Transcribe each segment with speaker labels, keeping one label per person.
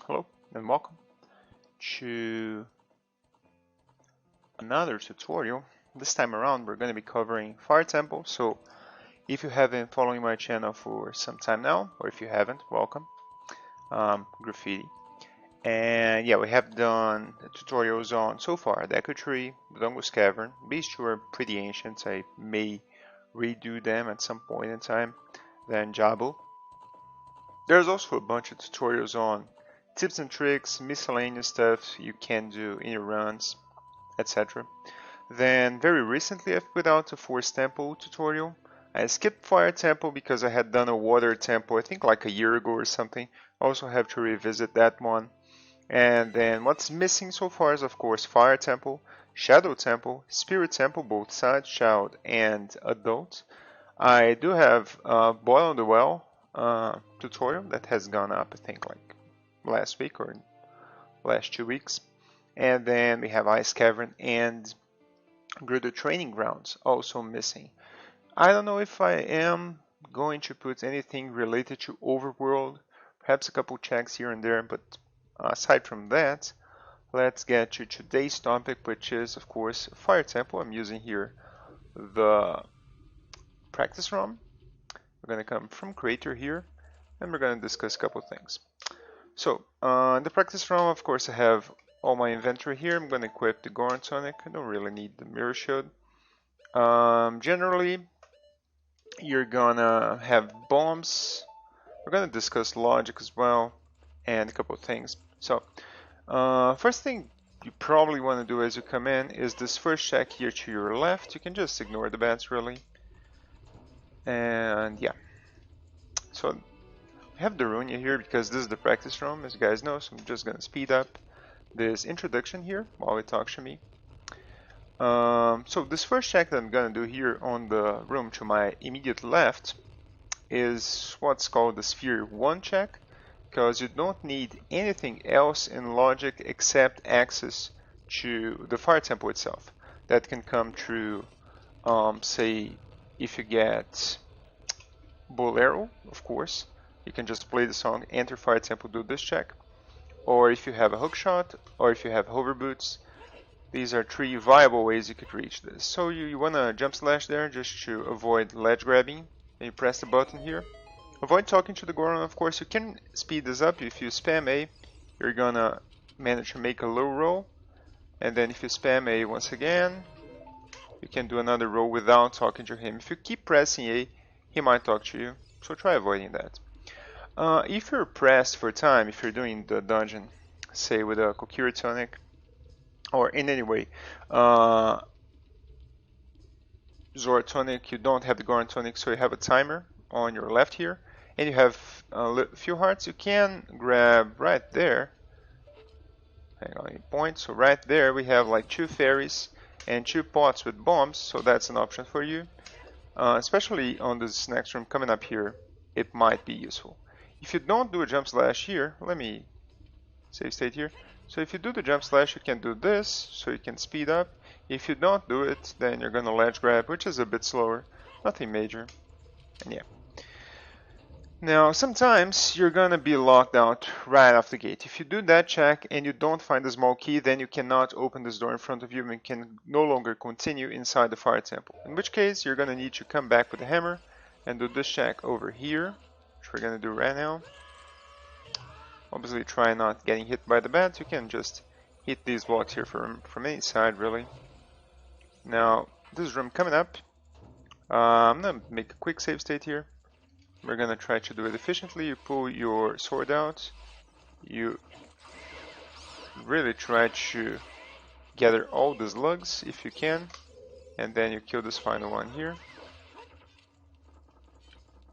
Speaker 1: Hello and welcome to another tutorial. This time around we're going to be covering Fire Temple, so if you have been following my channel for some time now, or if you haven't, welcome. Graffiti. And yeah, we have done tutorials on so far the Echo Tree, the Dungus Cavern. These two are pretty ancient, I may redo them at some point in time. Then Jabu. There's also a bunch of tutorials on tips and tricks, miscellaneous stuff you can do in your runs, etc. Then very recently I've put out a Force Temple tutorial. I skipped Fire Temple because I had done a Water Temple I think like a year ago or something. I also have to revisit that one. And then what's missing so far is of course Fire Temple, Shadow Temple, Spirit Temple, both side, child and adult. I do have Boil on the Well tutorial that has gone up I think like last week or last 2 weeks. And then we have Ice Cavern and Gruder Training Grounds also missing. I don't know if I am going to put anything related to Overworld, perhaps a couple checks here and there, but aside from that, let's get to today's topic, which is of course Fire Temple. I'm using here the practice ROM. We're going to come from Creator here, and we're going to discuss a couple things. So, in the practice ROM, of course, I have all my inventory here. I'm going to equip the Goron Tonic. I don't really need the Mirror Shield. Generally, you're gonna have bombs. We're gonna discuss logic as well, and a couple of things. So, first thing you probably want to do as you come in is this first check here to your left. You can just ignore the bats, really. And yeah. So, I have Darunia here because this is the practice room, as you guys know, so I'm just going to speed up this introduction here while it talks to me. So this first check that I'm going to do here on the room to my immediate left is what's called the Sphere 1 check, because you don't need anything else in logic except access to the Fire Temple itself. That can come through, say, if you get Bolero, of course. You can just play the song, enter Fire Temple, do this check. Or if you have a hookshot, or if you have hover boots. These are 3 viable ways you could reach this. So you want to jump slash there just to avoid ledge grabbing. And you press the button here. Avoid talking to the Goron, of course. You can speed this up. If you spam A, you're gonna manage to make a low roll. And then if you spam A once again, you can do another roll without talking to him. If you keep pressing A, he might talk to you. So try avoiding that. If you're pressed for time, if you're doing the dungeon, say with a Kokiri Tonic, or in any way, Zora Tonic, you don't have the Goron Tonic, so you have a timer on your left here, and you have a few hearts. You can grab right there, hang on a point, so right there we have like 2 fairies and 2 pots with bombs, so that's an option for you. Especially on this next room coming up here, it might be useful. If you don't do a jump slash here, let me save state here. So if you do the jump slash, you can do this, so you can speed up. If you don't do it, then you're gonna ledge grab, which is a bit slower, nothing major, and yeah. Now, sometimes you're gonna be locked out right off the gate. If you do that check and you don't find the small key, then you cannot open this door in front of you and can no longer continue inside the Fire Temple. In which case, you're gonna need to come back with a hammer and do this check over here, which we're gonna do right now. Obviously try not getting hit by the bats. You can just hit these blocks here from any side, really. Now, this room coming up, I'm gonna make a quick save state here. We're gonna try to do it efficiently. You pull your sword out, you really try to gather all the slugs if you can, and then you kill this final one here.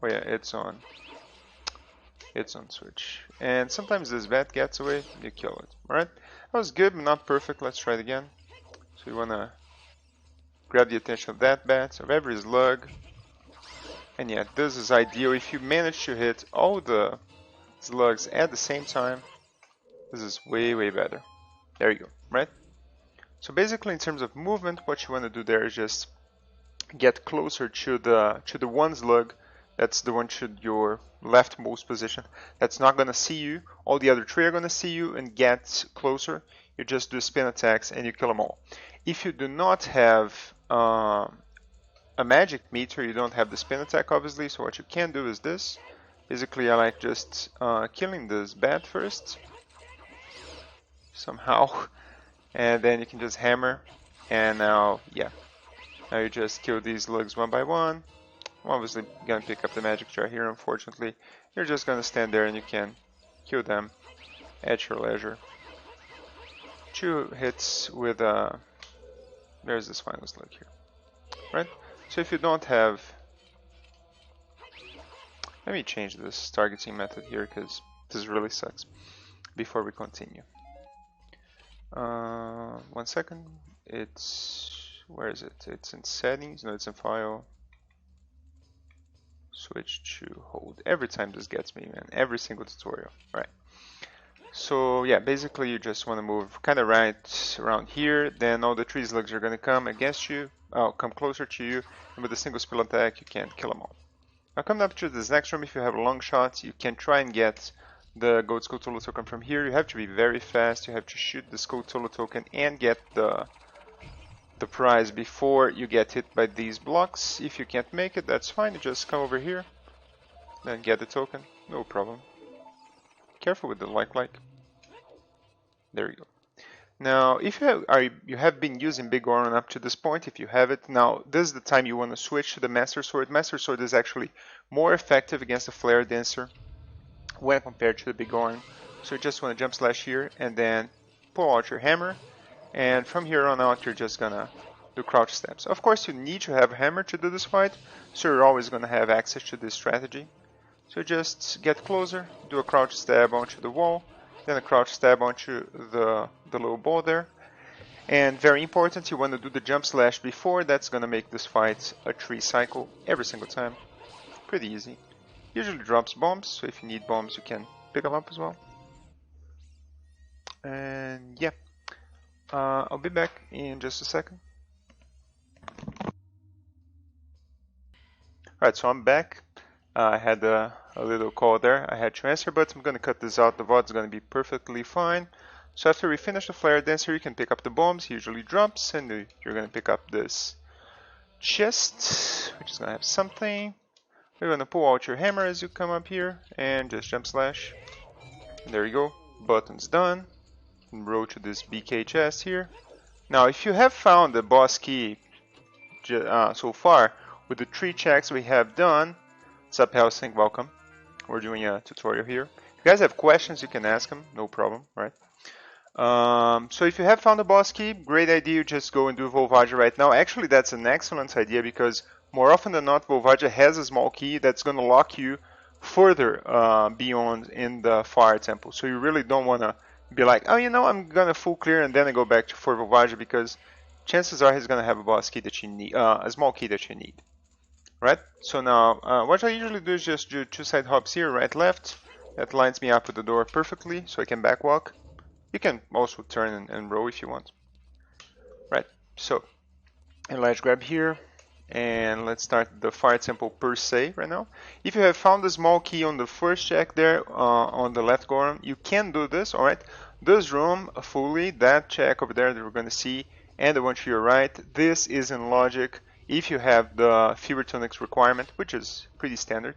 Speaker 1: Oh yeah, it's on switch. And sometimes this bat gets away, you kill it. Alright, that was good, but not perfect. Let's try it again. So you wanna grab the attention of that bat, of every slug. And yeah, this is ideal. If you manage to hit all the slugs at the same time, this is way, way better. There you go, right? So basically in terms of movement, what you want to do there is just get closer to the one slug That's the one to your leftmost position. That's not gonna see you. All the other three are gonna see you and get closer. You just do spin attacks and you kill them all. If you do not have a magic meter, you don't have the spin attack obviously, so what you can do is this. Basically I like just killing this bat first, somehow, and then you can just hammer, and now, yeah, now you just kill these lugs one by one. I'm obviously gonna pick up the magic jar here, unfortunately. You're just gonna stand there and you can kill them at your leisure. 2 hits with there's this final slug here, right? So if you don't have, let me change this targeting method here because this really sucks before we continue. 1 second. It's, where is it? It's in settings. No, it's in file. Switch to hold. Every time this gets me, man. Every single tutorial. Right. So yeah, basically you just want to move kind of right around here. Then all the 3 slugs are going to come against you. Come closer to you. And with a single spell attack, you can kill them all. Now coming up to this next room, if you have a long shot, you can try and get the gold Skulltula token from here. You have to be very fast. You have to shoot the Skulltula token and get the prize before you get hit by these blocks. If you can't make it, that's fine. You just come over here and get the token. No problem. Careful with the like. There you go. Now, if you have been using Big Oron up to this point, if you have it, now this is the time you want to switch to the Master Sword. Master Sword is actually more effective against the Flare Dancer when compared to the Big Oron. So you just want to jump slash here and then pull out your hammer. And from here on out, you're just gonna do crouch stabs. Of course, you need to have a hammer to do this fight, so you're always gonna have access to this strategy. So just get closer, do a crouch stab onto the wall, then a crouch stab onto the little ball there. And very important, you want to do the jump slash before. That's gonna make this fight a 3 cycle every single time. Pretty easy. Usually drops bombs, so if you need bombs, you can pick them up as well. And yeah. I'll be back in just a second. Alright, so I'm back. I had a little call there I had to answer, but I'm going to cut this out. The VOD's going to be perfectly fine. So after we finish the Flare Dancer, you can pick up the bombs. He usually drops, and you're going to pick up this chest, which is going to have something. You're going to pull out your hammer as you come up here, and just jump slash. And there you go. Button's done. Row to this BK chest here. Now, if you have found the boss key so far, with the 3 checks we have done, what's up, Helsing? Welcome. We're doing a tutorial here. If you guys have questions, you can ask them, no problem, right? So if you have found the boss key, great idea, you just go and do Volvagia right now. Actually, that's an excellent idea because more often than not, Volvagia has a small key that's going to lock you further beyond in the Fire Temple. So you really don't want to be like, oh, you know, I'm gonna full clear and then I go back to for Volvagia, because chances are he's gonna have a boss key that you need, a small key that you need, right? So now, what I usually do is just do 2 side hops here, right, left. That lines me up with the door perfectly, so I can back walk. You can also turn and row if you want, right? So, and let's grab here, and let's start the Fire Temple per se right now. If you have found the small key on the first check there on the left Goron, you can do this, alright? This room fully, that check over there that we're going to see, and the one to your right, this is in logic if you have the Fever Tunics requirement, which is pretty standard.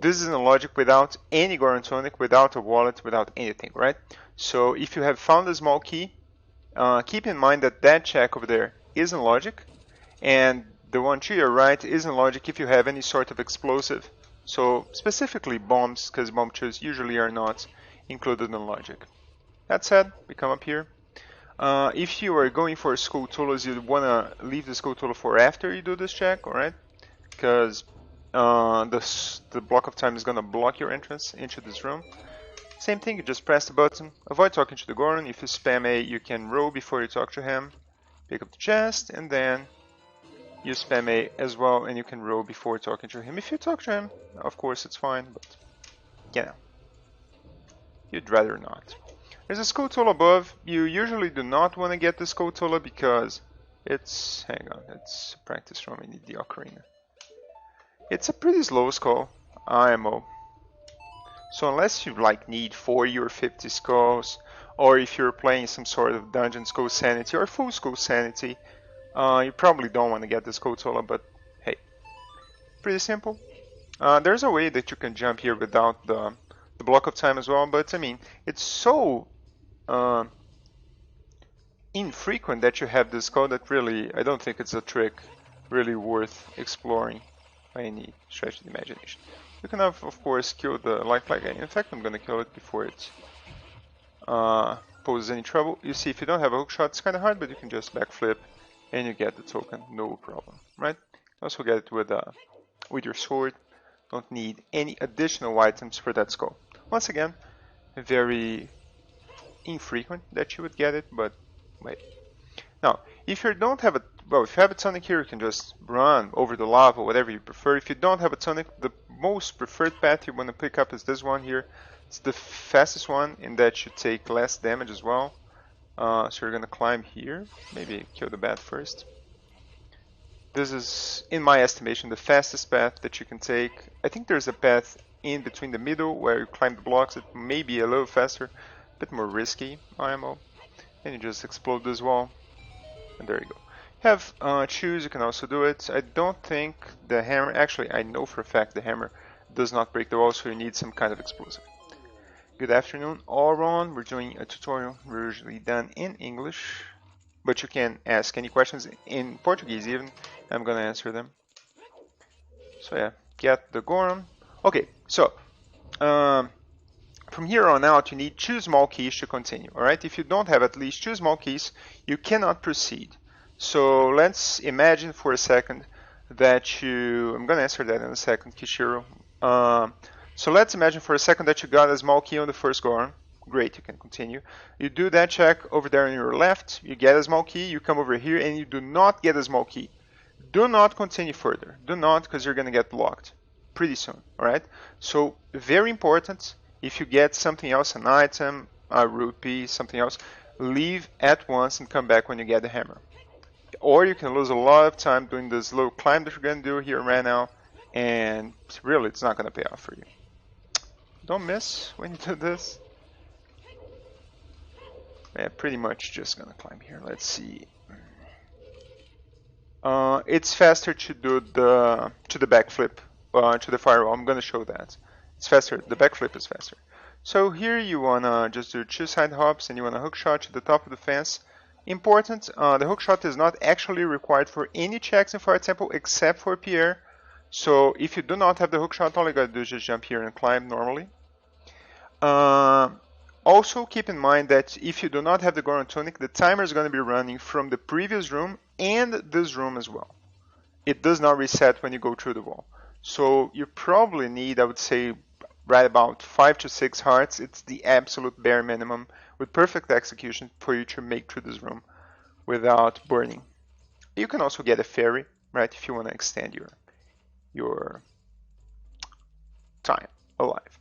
Speaker 1: This is in logic without any Goron Tunic, without a wallet, without anything, right? So if you have found the small key, keep in mind that that check over there is in logic, and the one to your right is in logic if you have any sort of explosive. So specifically bombs, because bomb chews usually are not included in logic. That said, we come up here. If you are going for Skulltulas, you want to leave the Skulltula for after you do this check, alright? Because the block of time is going to block your entrance into this room. Same thing, you just press the button. Avoid talking to the Goron. If you spam A, you can row before you talk to him. Pick up the chest, and then you spam A as well, and you can row before talking to him. If you talk to him, of course it's fine, but you know, you'd rather not. There's a Skulltula above. You usually do not want to get the Skulltula because it's, hang on, it's a practice room in the Ocarina. It's a pretty slow skull. IMO. So unless you like need 40 or 50 skulls, or if you're playing some sort of dungeon skull sanity or full skull sanity, you probably don't want to get this Kotola, but hey, pretty simple. There's a way that you can jump here without the block of time as well, but I mean, it's so infrequent that you have this code that really, I don't think it's a trick really worth exploring by any stretch of the imagination. You can have, of course, kill the life flag. In fact, I'm gonna kill it before it poses any trouble. You see, if you don't have a hook shot, it's kind of hard, but you can just backflip and you get the token, no problem, right? Also get it with your sword. Don't need any additional items for that skull. Once again, very infrequent that you would get it, but wait. Now, if you don't have a, well, if you have a tonic here, you can just run over the lava, whatever you prefer. If you don't have a tonic, the most preferred path you want to pick up is this one here. It's the fastest one, in that you take less damage as well. So you're gonna climb here, maybe kill the bat first. This is, in my estimation, the fastest path that you can take. I think there's a path in between the middle where you climb the blocks. It may be a little faster, a bit more risky IMO. And you just explode this wall, and there you go. You have shoes, you can also do it. I don't think the hammer, actually I know for a fact the hammer does not break the wall, so you need some kind of explosive. Good afternoon, Auron. We're doing a tutorial, we're usually done in English, but you can ask any questions in Portuguese even. I'm gonna answer them. So yeah, get the Goron. Okay, so from here on out you need 2 small keys to continue, alright? If you don't have at least 2 small keys, you cannot proceed. So let's imagine for a second that you, I'm gonna answer that in a second, Kishiro. So let's imagine for a second that you got a small key on the first Goron. Great, you can continue. You do that check over there on your left, you get a small key, you come over here and you do not get a small key. Do not continue further. Do not, because you're gonna get blocked pretty soon, alright? So very important, if you get something else, an item, a rupee, something else, leave at once and come back when you get the hammer. Or you can lose a lot of time doing this little climb that you're gonna do here right now, and really it's not gonna pay off for you. Don't miss when you do this. Yeah, pretty much just gonna climb here. Let's see. It's faster to do the backflip to the firewall. I'm gonna show that. It's faster. The backflip is faster. So here you wanna just do 2 side hops and you wanna hook shot to the top of the fence. Important. The hook shot is not actually required for any checks in Fire Temple except for Pierre. So if you do not have the hook shot, all you gotta do is just jump here and climb normally. Also keep in mind that if you do not have the Goron Tunic, the timer is going to be running from the previous room and this room as well. It does not reset when you go through the wall. So you probably need, I would say, right about 5 to 6 hearts. It's the absolute bare minimum with perfect execution for you to make through this room without burning. You can also get a fairy, right, if you want to extend your time alive.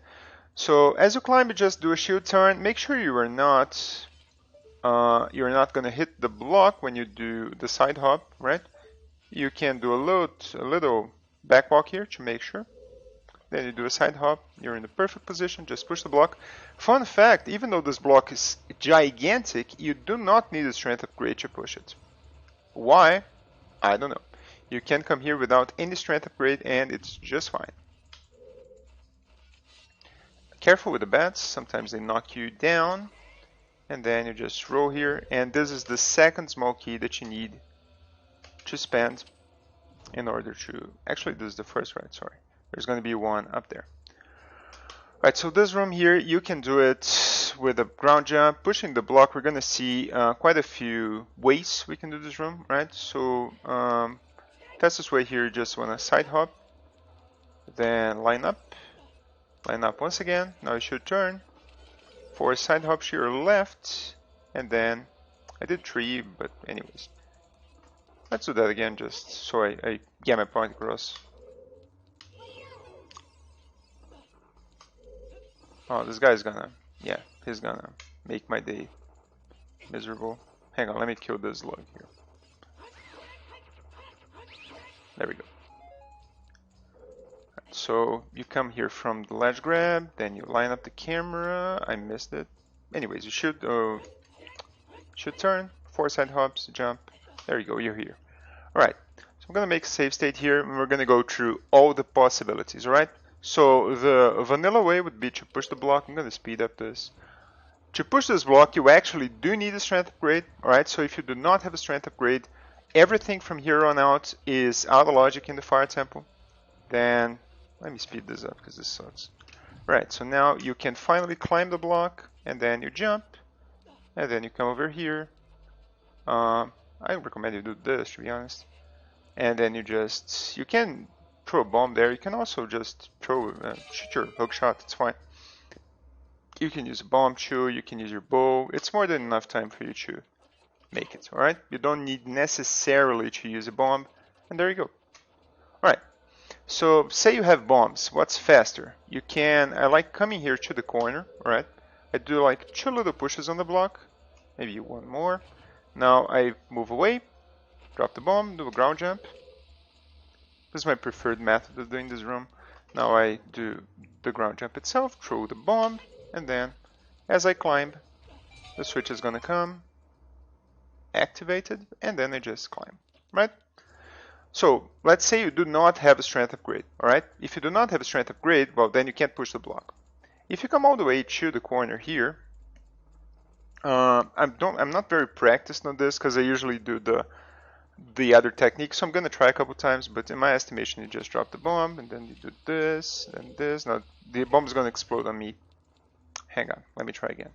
Speaker 1: So as you climb, you just do a shield turn. Make sure you are not gonna hit the block when you do the side hop, right? You can do a little back walk here to make sure. Then you do a side hop. You're in the perfect position. Just push the block. Fun fact: even though this block is gigantic, you do not need a strength upgrade to push it. Why? I don't know. You can come here without any strength upgrade, and it's just fine. Careful with the bats, sometimes they knock you down, and then you just roll here, and this is the second small key that you need to spend in order to, actually this is the first, right, sorry, there's going to be one up there. Right, so this room here, you can do it with a ground jump, pushing the block. We're going to see quite a few ways we can do this room, right? So fastest way here, you just want to side hop, then line up once again. Now you should turn for a side hop to your left, and then I did 3, but anyways, let's do that again just so I get my point across. Oh, this guy's gonna, yeah, he's gonna make my day miserable. Hang on, let me kill this log here. There we go. So you come here from the ledge grab, then you line up the camera. I missed it. Anyways, you should turn, 4 side hops, jump. There you go, you're here. Alright, so I'm gonna make a save state here, and we're gonna go through all the possibilities, alright? So the vanilla way would be to push the block. I'm gonna speed up this. To push this block, you actually do need a strength upgrade, alright? So if you do not have a strength upgrade, everything from here on out is out of logic in the fire temple. Then, let me speed this up because this sucks. Right, so now you can finally climb the block, and then you jump, and then you come over here. I recommend you do this, to be honest. And then you can throw a bomb there. You can also just shoot your hook shot, it's fine. You can use a bomb too, you can use your bow. It's more than enough time for you to make it, alright? You don't need necessarily to use a bomb, and there you go. Alright, so say you have bombs, what's faster? I like coming here to the corner, alright? I do like 2 little pushes on the block, maybe 1 more. Now I move away, drop the bomb, do a ground jump. This is my preferred method of doing this room. Now I do the ground jump itself, throw the bomb, and then as I climb, the switch is gonna come, activated, and then I just climb, right? So let's say you do not have a strength upgrade, alright? If you do not have a strength upgrade, well, then you can't push the block. If you come all the way to the corner here, I'm not very practiced on this because I usually do the other technique, so I'm gonna try a couple times, but in my estimation you just drop the bomb and then you do this and this. Now the bomb is gonna explode on me. Hang on, let me try again.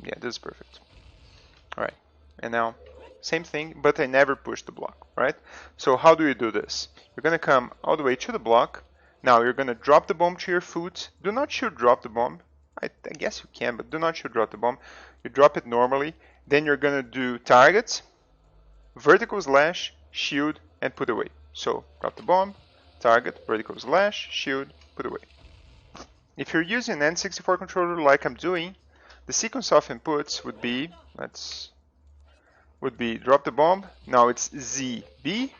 Speaker 1: Yeah, this is perfect. Alright, and now same thing, but I never push the block, right? So how do you do this? You're gonna come all the way to the block. Now you're gonna drop the bomb to your foot. Do not shoot drop the bomb. I guess you can, but do not shoot drop the bomb. You drop it normally. Then you're gonna do target, vertical slash, shield, and put away. So drop the bomb, target, vertical slash, shield, put away. If you're using an N64 controller like I'm doing, the sequence of inputs would be drop the bomb. Now it's ZBRA.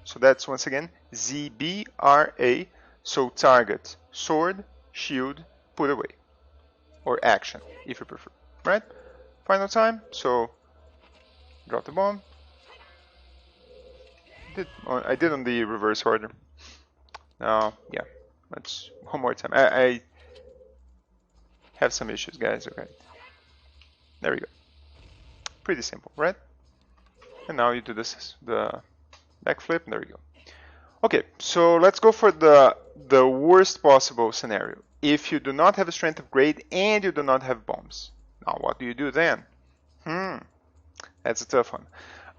Speaker 1: So that's once again ZBRA. So target, sword, shield, put away, or action if you prefer, right? Final time. So drop the bomb. I did on the reverse order. Now, yeah, let's one more time. I have some issues, guys. Okay, there we go. Pretty simple, right? And now you do this, the backflip, and there we go. Okay, so let's go for the worst possible scenario. If you do not have a strength upgrade and you do not have bombs. Now what do you do then? That's a tough one.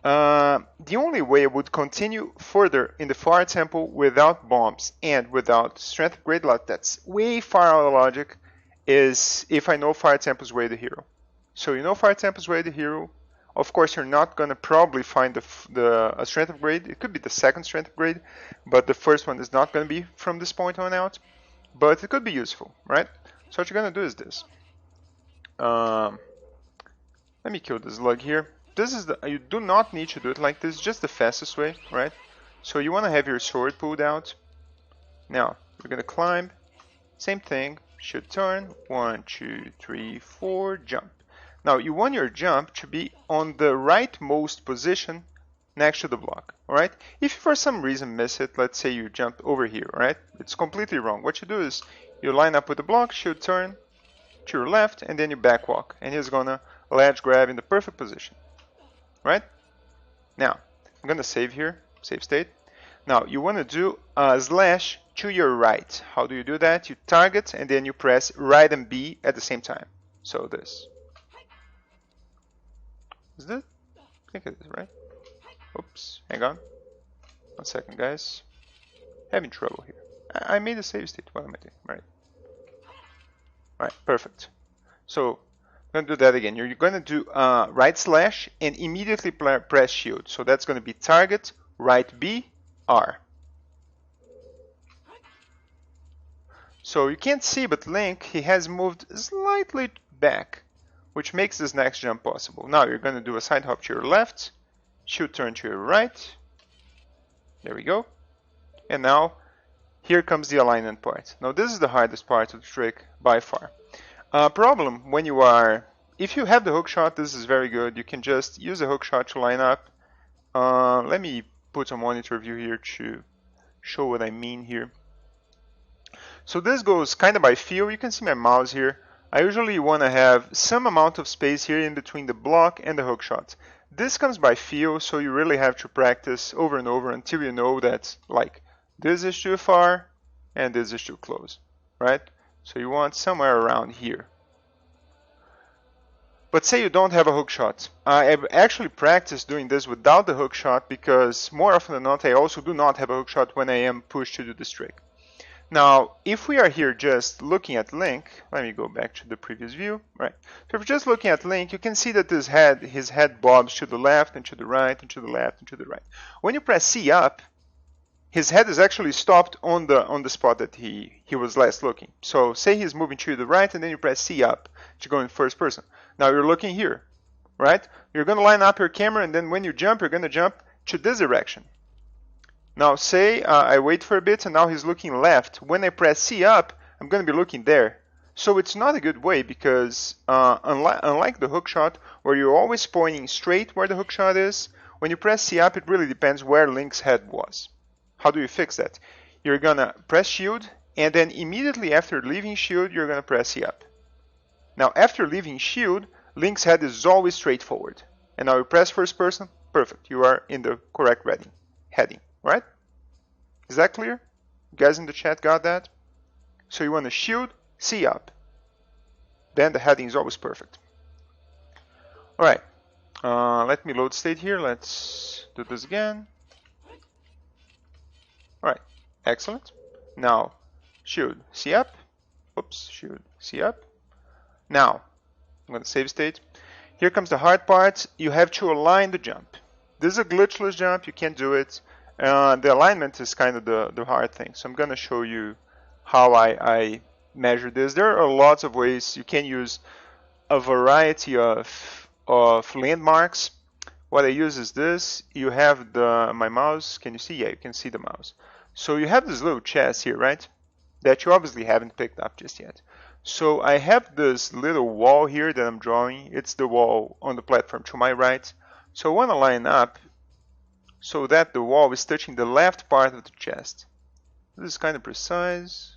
Speaker 1: The only way I would continue further in the fire temple without bombs and without strength upgrade, that's way far out of logic, is if I know fire temple's way to hero. So you know fire temple's way to hero. Of course, you're not gonna probably find a strength upgrade. It could be the second strength upgrade, but the first one is not gonna be from this point on out. But it could be useful, right? So what you're gonna do is this. Let me kill this lug here. This is you do not need to do it like this. Just the fastest way, right? So you wanna have your sword pulled out. Now you're gonna climb. Same thing. Should turn. 1, 2, 3, 4. Jump. Now you want your jump to be on the rightmost position next to the block, alright? If you for some reason miss it, let's say you jumped over here, alright? It's completely wrong. What you do is you line up with the block, should turn to your left, and then you back walk. And he's gonna ledge grab in the perfect position, right? Now, I'm gonna save here, save state. Now you wanna do a slash to your right. How do you do that? You target and then you press right and B at the same time. So this. Is it? I think it is, right? Oops, hang on. 1 second, guys. Having trouble here. I made a save state. What am I doing? Right. Right, perfect. So, I'm going to do that again. You're going to do right slash and immediately press shield. So that's going to be target, right B, R. So you can't see, but Link, he has moved slightly back, which makes this next jump possible. Now you're going to do a side hop to your left, should turn to your right, There we go. And now here comes the alignment part. Now this is the hardest part of the trick by far. Problem when you are, if you have the hook shot, this is very good. You can just use a hook shot to line up. Let me put a monitor view here to show what I mean here. So this goes kind of by feel. You can see my mouse here. I usually want to have some amount of space here in between the block and the hook shot. This comes by feel, so you really have to practice over and over until you know that, like, this is too far and this is too close, right? So you want somewhere around here. But say you don't have a hook shot. I've actually practiced doing this without the hook shot because more often than not I also do not have a hook shot when I am pushed to do this trick. Now, if we are here just looking at Link, let me go back to the previous view, right? So if we're just looking at Link, you can see that his head bobs to the left and to the right and to the left and to the right. When you press C up, his head is actually stopped on the spot that he was last looking. So say he's moving to the right and then you press C up to go in first person. Now you're looking here, right? You're going to line up your camera and then when you jump, you're going to jump to this direction. Now say I wait for a bit and now he's looking left. When I press C up, I'm going to be looking there. So it's not a good way because unlike the hook shot where you're always pointing straight where the hook shot is, when you press C up, it really depends where Link's head was. How do you fix that? You're going to press shield and then immediately after leaving shield, you're going to press C up. Now after leaving shield, Link's head is always straight forward. And now you press first person, perfect. You are in the correct heading. Right? Is that clear? You guys in the chat got that? So you want to shield, C up. Then the heading is always perfect. Alright. Let me load state here. Let's do this again. Alright. Excellent. Now, shield, C up. Oops, shield, C up. Now, I'm going to save state. Here comes the hard part. You have to align the jump. This is a glitchless jump. You can't do it. The alignment is kind of the hard thing. So I'm going to show you how I measure this. There are lots of ways. You can use a variety of landmarks. What I use is this. You have my mouse. Can you see? Yeah, you can see the mouse. So you have this little chest here, right? That you obviously haven't picked up just yet. So I have this little wall here that I'm drawing. It's the wall on the platform to my right. So I want to line up so that the wall is touching the left part of the chest. This is kind of precise.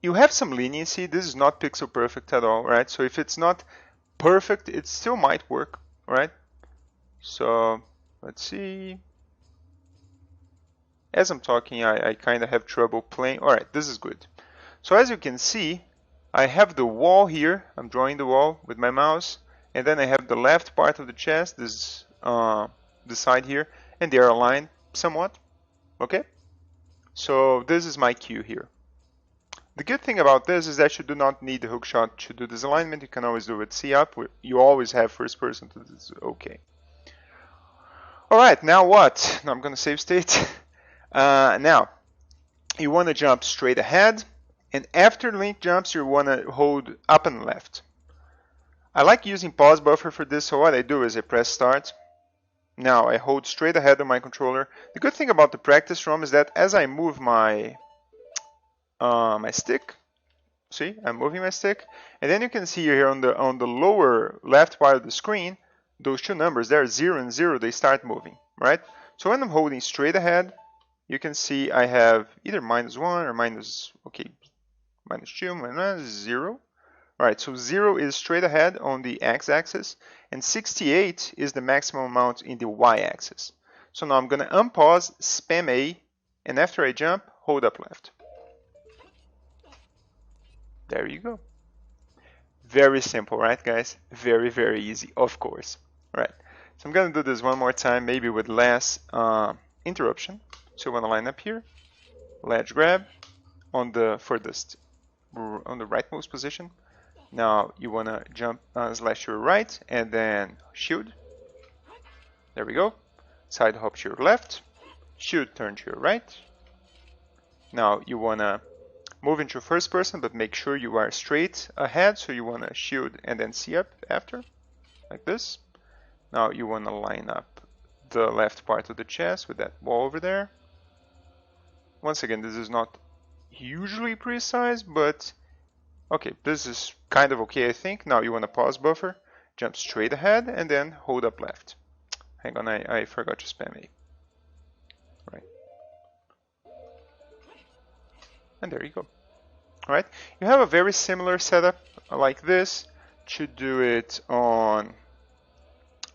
Speaker 1: You have some leniency. This is not pixel perfect at all, right? So if it's not perfect, it still might work, right? So let's see. As I'm talking, I kind of have trouble playing. All right, this is good. So as you can see, I have the wall here. I'm drawing the wall with my mouse, and then I have the left part of the chest. This the side here, and they are aligned somewhat. Okay, so this is my cue here. The good thing about this is that you do not need the hook shot to do this alignment. You can always do it C up. You always have first person to do this. Okay. All right, now what? Now I'm going to save state. Now you want to jump straight ahead, and after Link jumps, you want to hold up and left. I like using pause buffer for this, so what I do is I press start. Now I hold straight ahead on my controller. The good thing about the practice ROM is that as I move my stick, see, I'm moving my stick, and then you can see here on the lower left part of the screen, those two numbers there, 0 and 0, they start moving, right? So when I'm holding straight ahead, you can see I have either -1 or -2, -0. Alright, so 0 is straight ahead on the x-axis, and 68 is the maximum amount in the y-axis. So now I'm going to unpause, spam A, and after I jump, hold up left. There you go. Very simple, right guys? Very, very easy, of course. Alright, so I'm going to do this one more time, maybe with less interruption. So I want to line up here, ledge grab on the furthest, on the rightmost position. Now you want to jump slash to your right and then shield. There we go. Side hop to your left. Shield turn to your right. Now you want to move into first person, but make sure you are straight ahead. So you want to shield and then C up after, like this. Now you want to line up the left part of the chest with that wall over there. Once again, this is not hugely precise, but okay, this is kind of okay, I think. Now you want to pause buffer, jump straight ahead, and then hold up left. Hang on, I forgot to spam A. Right. And there you go. Alright, you have a very similar setup like this to do it on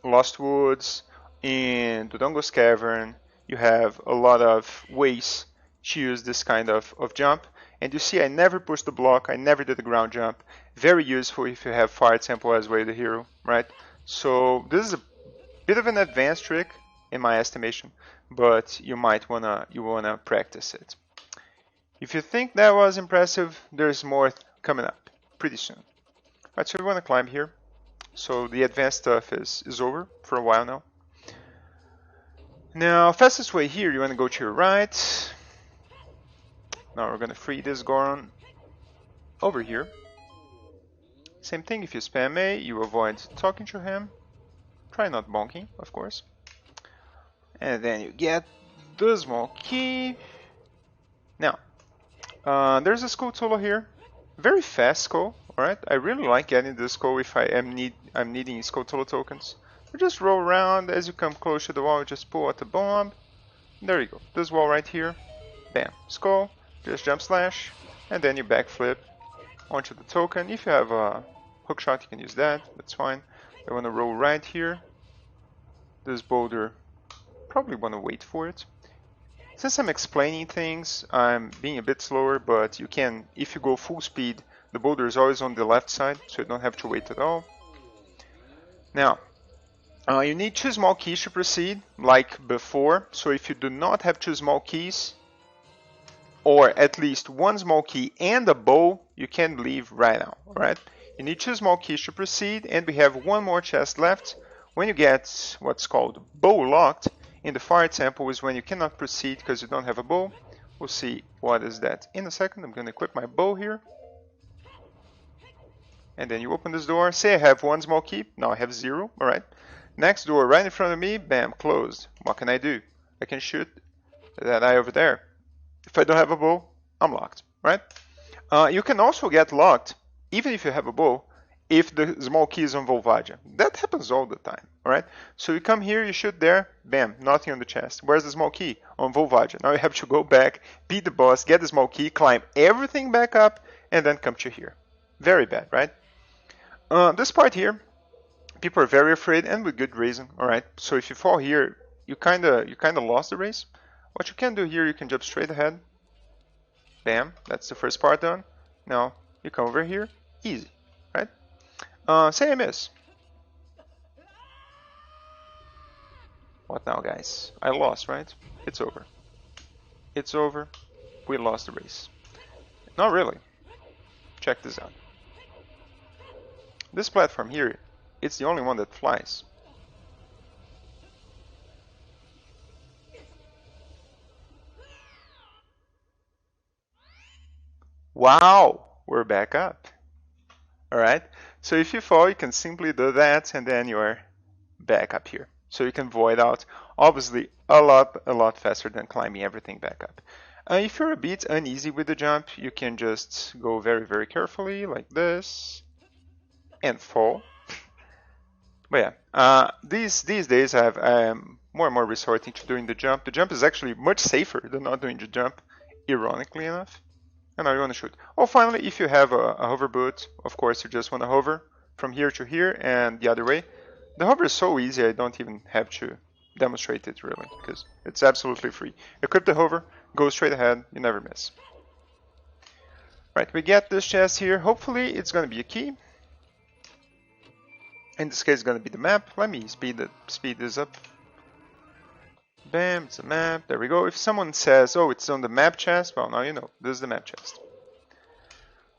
Speaker 1: Lost Woods, in Dodongo's Cavern. You have a lot of ways to use this kind of jump. And you see I never pushed the block, I never did the ground jump. Very useful if you have Fire Temple as way the hero, right? So this is a bit of an advanced trick in my estimation, but you might wanna practice it. If you think that was impressive, there's more coming up pretty soon. Alright, so we wanna climb here. So the advanced stuff is over for a while now. Now, fastest way here, you wanna go to your right. Now we're gonna free this Goron over here. Same thing, if you spam A, you avoid talking to him. Try not bonking, of course. And then you get the small key. Now, there's a skull solo here. Very fast skull, alright? I really like getting this skull if I'm needing skull solo tokens. You just roll around, as you come close to the wall, you just pull out the bomb. There you go, this wall right here. Bam, skull. Just jump slash, and then you backflip onto the token. If you have a hook shot, you can use that. That's fine. I want to roll right here. This boulder, probably want to wait for it. Since I'm explaining things, I'm being a bit slower, but you can, if you go full speed, the boulder is always on the left side, so you don't have to wait at all. Now, you need 2 small keys to proceed, like before. So if you do not have 2 small keys, or at least 1 small key and a bow, you can leave right now, alright? You need 2 small keys to proceed, and we have 1 more chest left. When you get what's called bow locked in the Fire Temple is when you cannot proceed because you don't have a bow. We'll see what is that in a second. I'm going to equip my bow here. And then you open this door, say I have 1 small key, now I have 0, alright? Next door right in front of me, bam, closed. What can I do? I can shoot that eye over there. If I don't have a bow, I'm locked, right? You can also get locked, even if you have a bow, if the small key is on Volvagia. That happens all the time, alright? So you come here, you shoot there, bam, nothing on the chest. Where's the small key? On Volvagia. Now you have to go back, beat the boss, get the small key, climb everything back up, and then come to here. Very bad, right? This part here, people are very afraid, and with good reason, alright? So if you fall here, you kinda lost the race. What you can do here, you can jump straight ahead. Bam, that's the first part done. Now, you come over here, easy, right? Say I miss. What now, guys? I lost, right? It's over. It's over. We lost the race. Not really. Check this out. This platform here, it's the only one that flies. Wow, we're back up. Alright, so if you fall, you can simply do that and then you're back up here. So you can void out, obviously a lot faster than climbing everything back up. If you're a bit uneasy with the jump, you can just go very carefully like this and fall. But yeah, these days I am more and more resorting to doing the jump. The jump is actually much safer than not doing the jump, ironically enough. And now you want to shoot. Oh, finally, if you have a hover boot, of course you just want to hover from here to here and the other way. The hover is so easy, I don't even have to demonstrate it really, because it's absolutely free. Equip the hover, go straight ahead, you never miss. Right, we get this chest here. Hopefully it's going to be a key. In this case, it's going to be the map. Let me speed this up. Bam, it's a map. There we go. If someone says, oh, it's on the map chest, well, now you know. This is the map chest.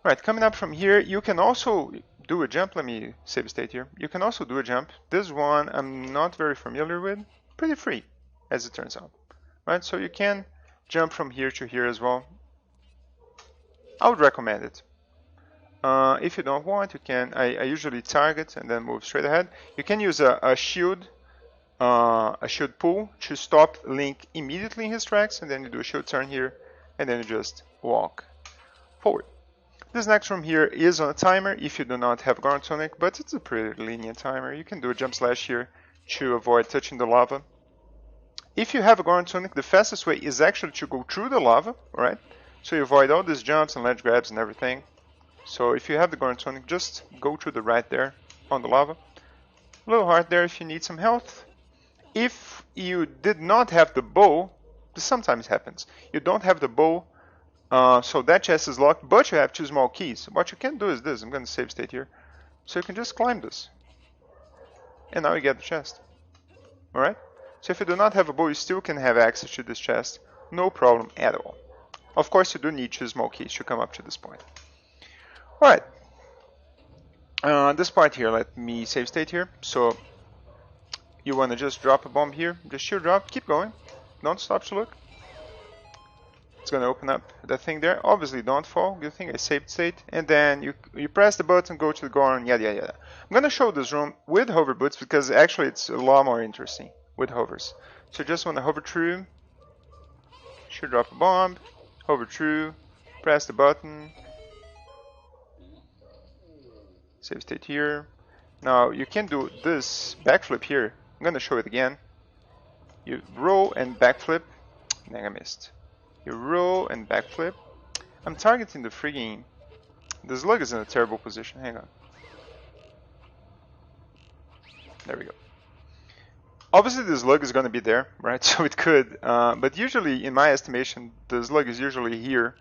Speaker 1: Alright, coming up from here, you can also do a jump. Let me save state here. You can also do a jump. This one I'm not very familiar with. Pretty free, as it turns out. Right, so you can jump from here to here as well. I would recommend it. If you don't want, you can. I usually target and then move straight ahead. You can use a shield a shield pull to stop Link immediately in his tracks, and then you do a shield turn here, and then you just walk forward. This next room here is on a timer if you do not have Garden Tonic, but it's a pretty lenient timer. You can do a jump slash here to avoid touching the lava. If you have a Garden Tonic, the fastest way is actually to go through the lava, right? So you avoid all these jumps and ledge grabs and everything. So if you have the Garden Tonic, just go to the right there on the lava. A little hard there if you need some health. If you did not have the bow, this sometimes happens. You don't have the bow, so that chest is locked, but you have 2 small keys. What you can do is this. I'm going to save state here. So you can just climb this. And now you get the chest. Alright? So if you do not have a bow, you still can have access to this chest. No problem at all. Of course, you do need 2 small keys to come up to this point. Alright. This part here, let me save state here. So you want to just drop a bomb here. Just shield drop. Keep going. Don't stop to look. It's going to open up that thing there. Obviously, don't fall. Good thing I saved state. And then you press the button, go to the Goron, yada yada yada. I'm going to show this room with hover boots because actually it's a lot more interesting with hovers. So you just want to hover through. Shield drop a bomb. Hover through. Press the button. Save state here. Now you can do this backflip here. I'm gonna show it again. You roll and backflip. Dang, I missed. You roll and backflip. I'm targeting the frigging. The slug is in a terrible position. Hang on. There we go. Obviously the slug is gonna be there, right? So it could, but usually in my estimation, the slug is usually here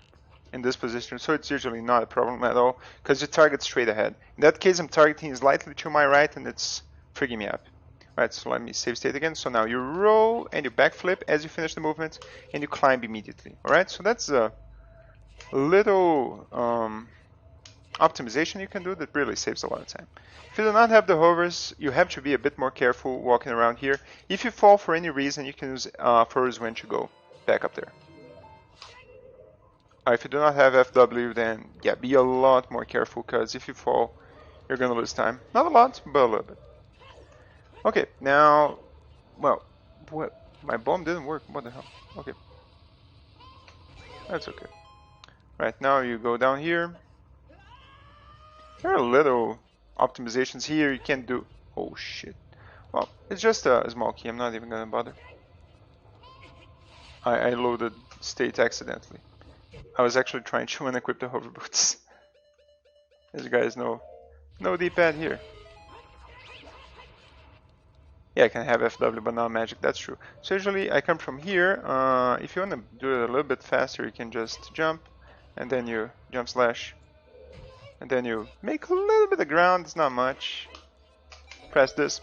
Speaker 1: in this position, so it's usually not a problem at all because you target straight ahead. In that case, I'm targeting slightly to my right and it's frigging me up. Right, so let me save state again. So now you roll and you backflip as you finish the movement and you climb immediately. Alright, so that's a little optimization you can do that really saves a lot of time. If you do not have the hovers, you have to be a bit more careful walking around here. If you fall for any reason, you can use first when to go back up there. If you do not have FW, then yeah, be a lot more careful because if you fall, you're gonna lose time. Not a lot, but a little bit. Okay, now, well, what? My bomb didn't work. What the hell? Okay, that's okay. Right, now you go down here. There are little optimizations here you can do. Oh shit. Well, it's just a small key. I'm not even gonna bother. I loaded state accidentally. I was actually trying to unequip the hover boots. As you guys know, no D-pad here. Yeah, I can have FW, but not magic. That's true. So usually I come from here. If you want to do it a little bit faster, you can just jump, and then you jump slash, and then you make a little bit of ground. It's not much. Press this,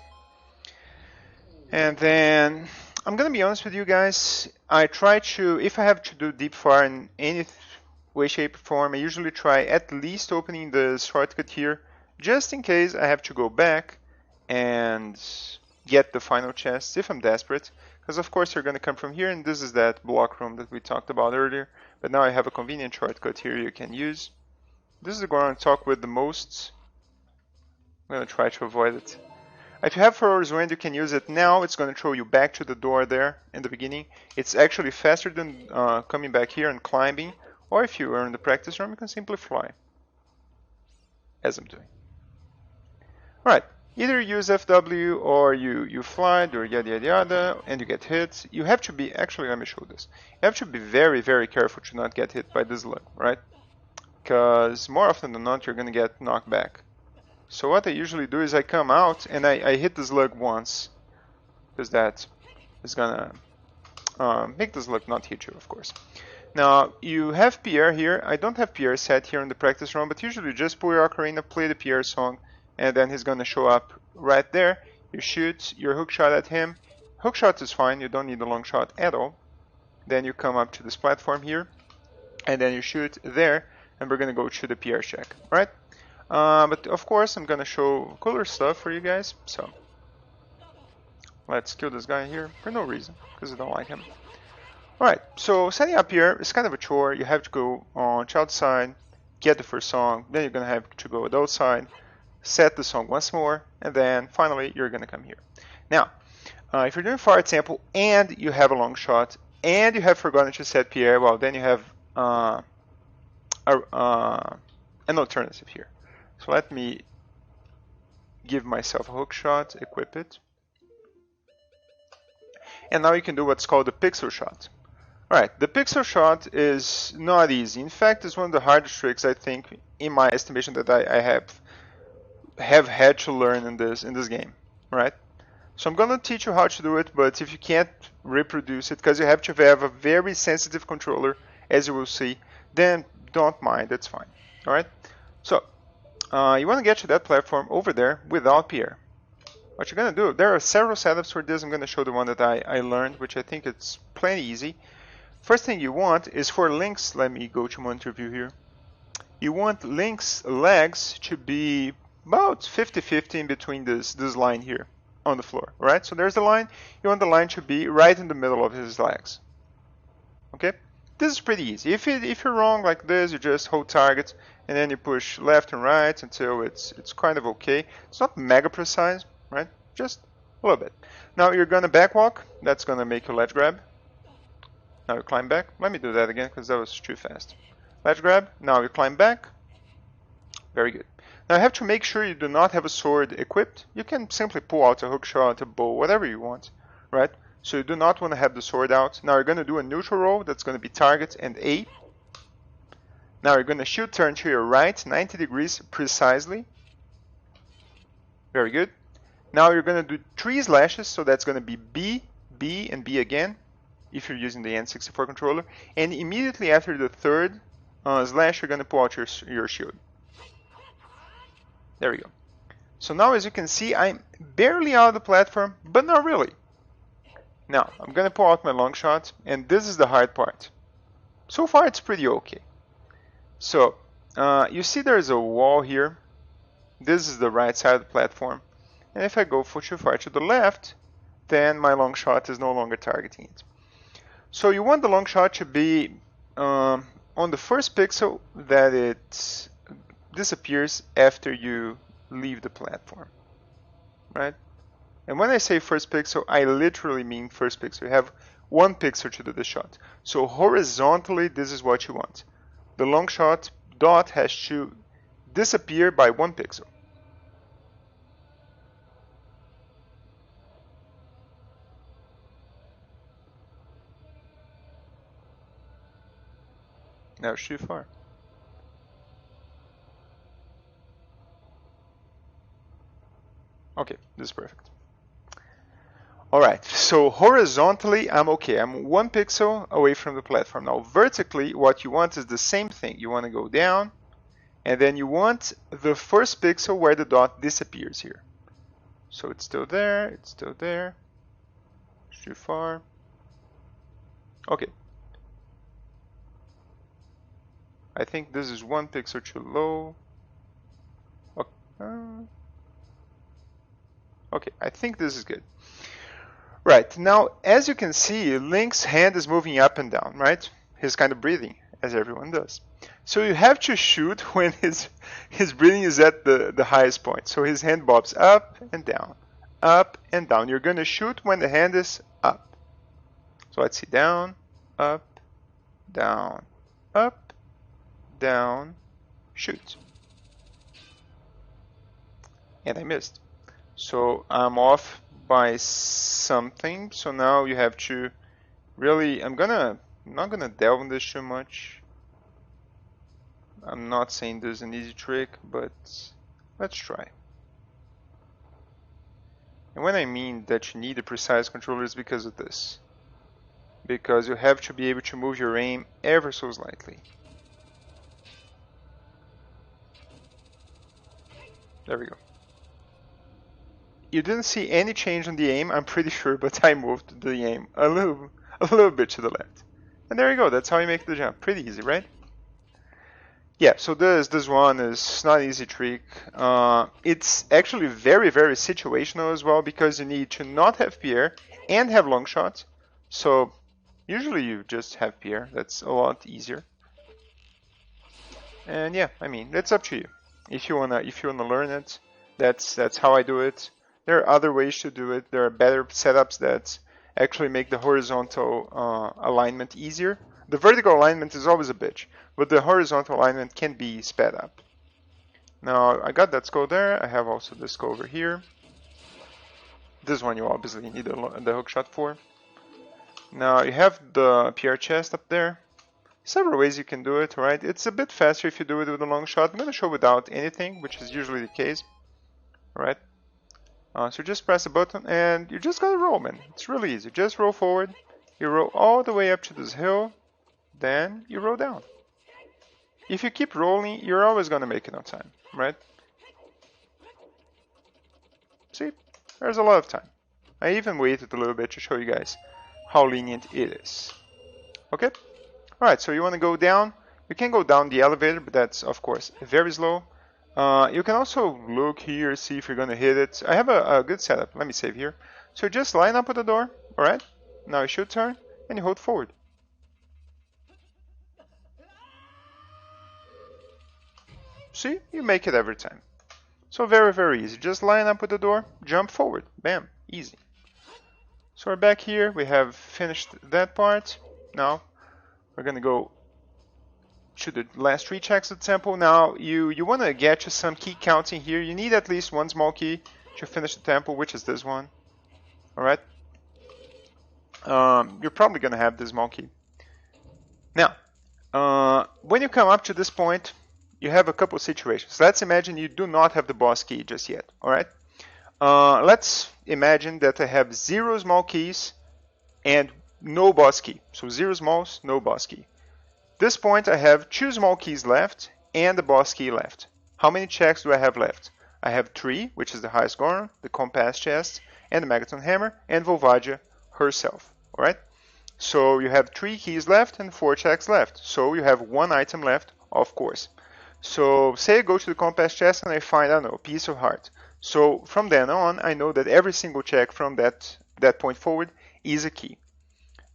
Speaker 1: and then I'm gonna be honest with you guys. I try to, if I have to do deep fire in any way, shape, or form, I usually try at least opening the shortcut here, just in case I have to go back and get the final chest if I'm desperate. Because of course you're going to come from here, and this is that block room that we talked about earlier. But now I have a convenient shortcut here you can use. This is the one I talk with the most. I'm going to try to avoid it. If you have Firewall's Wind, you can use it now. It's going to throw you back to the door there in the beginning. It's actually faster than coming back here and climbing. Or if you are in the practice room, you can simply fly. As I'm doing. Alright, either use FW or you fly or yada yada yada and you get hit. You have to be, actually let me show this. You have to be very very careful to not get hit by this slug, right? Because more often than not you're going to get knocked back. So what I usually do is I come out and I hit the slug once. Because that is going to make the slug not hit you, of course. Now, you have Pierre here. I don't have Pierre set here in the practice room, but usually just pull your ocarina, play the Pierre song, and then he's going to show up right there. You shoot your hook shot at him. Hook shot is fine, you don't need a long shot at all. Then you come up to this platform here, and then you shoot there, and we're going to go to the Pierre check, right? But of course, I'm going to show cooler stuff for you guys, so let's kill this guy here for no reason, because I don't like him. Alright, so setting up here is kind of a chore. You have to go on child side, get the first song, then you're going to have to go adult side, set the song once more, and then finally you're going to come here. Now, If you're doing fire sample and you have a long shot and you have forgotten to set Pierre, well, then you have an alternative here. So let me give myself a hook shot, equip it. And now you can do what's called the pixel shot. Alright, the pixel shot is not easy. In fact, it's one of the hardest tricks, I think, in my estimation, that I have had to learn in this game. Right? So I'm gonna teach you how to do it, but if you can't reproduce it, because you have to have a very sensitive controller, as you will see, then don't mind, that's fine. Alright? So, you want to get to that platform over there without Pierre. What you're going to do, there are several setups for this. I'm going to show the one that I learned, which I think it's plenty easy. First thing you want is for Link's, let me go to monitor view here. You want Link's legs to be about 50-50 in between this line here on the floor, right? So there's the line. You want the line to be right in the middle of his legs. Okay? This is pretty easy. If you're wrong like this, you just hold target and then you push left and right until it's kind of okay. It's not mega precise, right? Just a little bit. Now you're gonna backwalk. That's gonna make you ledge grab. Now you climb back. Let me do that again because that was too fast. Ledge grab. Now you climb back. Very good. Now you have to make sure you do not have a sword equipped. You can simply pull out a hook shot, a bow, whatever you want, right? So you do not want to have the sword out. Now you're going to do a neutral roll. That's going to be target and A. Now you're going to shield turn to your right, 90 degrees precisely. Very good. Now you're going to do 3 slashes. So that's going to be B, B, and B again, if you're using the N64 controller. And immediately after the third slash, you're going to pull out your shield. There we go. So now, as you can see, I'm barely out of the platform, but not really. Now, I'm going to pull out my long shot, and this is the hard part. So far, it's pretty okay. So, you see there's a wall here. This is the right side of the platform. And if I go too far to the left, then my long shot is no longer targeting it. So you want the long shot to be on the first pixel that it disappears after you leave the platform, right? And when I say first pixel, I literally mean first pixel. You have 1 pixel to do the shot. So horizontally, this is what you want. The long shot dot has to disappear by 1 pixel. Now it's too far. Okay, this is perfect. Alright, so horizontally I'm okay. I'm 1 pixel away from the platform. Now vertically, what you want is the same thing. You want to go down, and then you want the first pixel where the dot disappears here. So it's still there, it's still there. It's too far. Okay. I think this is 1 pixel too low. Okay, I think this is good. Right, now as you can see, Link's hand is moving up and down, right? He's kind of breathing, as everyone does. So you have to shoot when his breathing is at the highest point. So his hand bobs up and down, up and down. You're going to shoot when the hand is up. So let's see, down, up, down, up, down, shoot. And I missed. So I'm off by something. So now you have to really, I'm not gonna delve in this too much. I'm not saying this is an easy trick, but let's try. And when I mean that you need a precise controller, is because of this. Because you have to be able to move your aim ever so slightly. There we go. You didn't see any change on the aim, I'm pretty sure, but I moved the aim a little bit to the left. And there you go, that's how you make the jump. Pretty easy, right? Yeah, so this one is not an easy trick. It's actually very, very situational as well, because you need to not have Pierre and have long shots. So usually you just have Pierre, that's a lot easier. And yeah, I mean, it's up to you. If you wanna learn it, that's how I do it. There are other ways to do it. There are better setups that actually make the horizontal alignment easier. The vertical alignment is always a bitch, but the horizontal alignment can be sped up. Now I got that skull there. I have also this skull over here. This one you obviously need the hookshot for. Now you have the PR chest up there. Several ways you can do it, right? It's a bit faster if you do it with a long shot. I'm going to show without anything, which is usually the case, right? So just press a button and you just gotta roll, man. It's really easy. Just roll forward. You roll all the way up to this hill, then you roll down. If you keep rolling, you're always gonna make it on time, right? See, there's a lot of time. I even waited a little bit to show you guys how lenient it is. Okay? Alright, so you want to go down. You can go down the elevator, but that's, of course, very slow. You can also look here, see if you're going to hit it. I have a good setup. Let me save here. So just line up with the door. Alright? Now you should turn, and you hold forward. See? You make it every time. So very, very easy. Just line up with the door, jump forward. Bam. Easy. So we're back here. We have finished that part. Now we're going to go to the last 3 checks of the temple. Now you want to get you some key counting here. You need at least 1 small key to finish the temple, which is this one. Alright. You're probably going to have this small key. Now, when you come up to this point, you have a couple of situations. Let's imagine you do not have the boss key just yet. Alright. Let's imagine that I have 0 small keys and no boss key. So 0 smalls, no boss key. This point I have 2 small keys left and the boss key left. How many checks do I have left? I have 3, which is the highest Goron, the compass chest, and the Megaton hammer, and Volvagia herself. Alright? So you have 3 keys left and 4 checks left. So you have 1 item left, of course. So say I go to the compass chest and I find, I don't know, a piece of heart. So from then on, I know that every single check from that point forward is a key.